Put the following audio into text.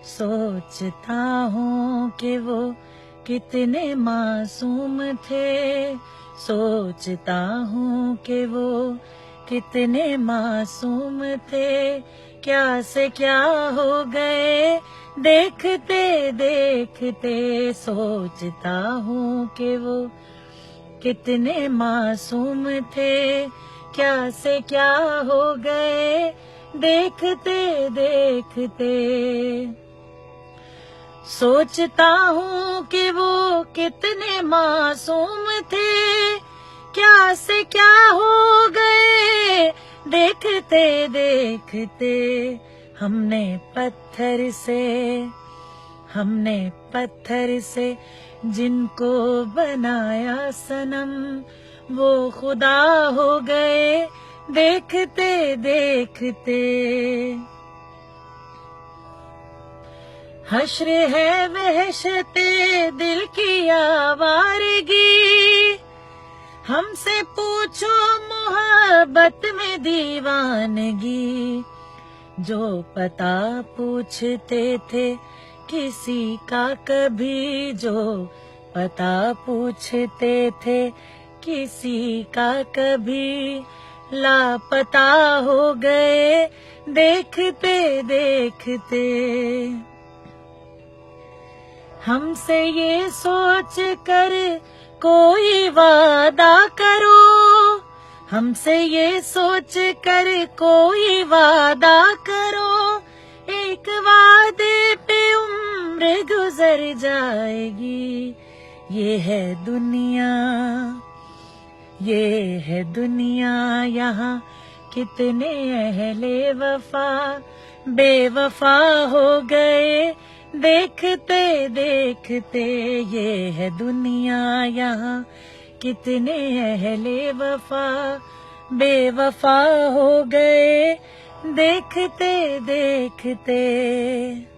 सोचता हूँ कि वो कितने मासूम थे। सोचता हूँ कि वो कितने मासूम थे। क्या से क्या हो गए देखते देखते। सोचता हूँ कि वो कितने मासूम थे। क्या से क्या हो गए देखते देखते। सोचता हूँ कि वो कितने मासूम थे। क्या से क्या हो गए देखते देखते। हमने पत्थर से जिनको बनाया सनम, वो खुदा हो गए देखते देखते। हश्र है वहशते दिल की आवारगी। हमसे पूछो मोहब्बत में दीवानगी। जो पता पूछते थे किसी का कभी, जो पता पूछते थे किसी का कभी, लापता हो गए देखते देखते। हमसे ये सोच कर कोई वादा करो, हमसे ये सोच कर कोई वादा करो। एक वादे पे उम्र गुजर जाएगी। ये है दुनिया यहाँ कितने अहले वफा बेवफा हो गए देखते देखते। ये है दुनिया यहाँ कितने अहले वफा बेवफा हो गए देखते देखते।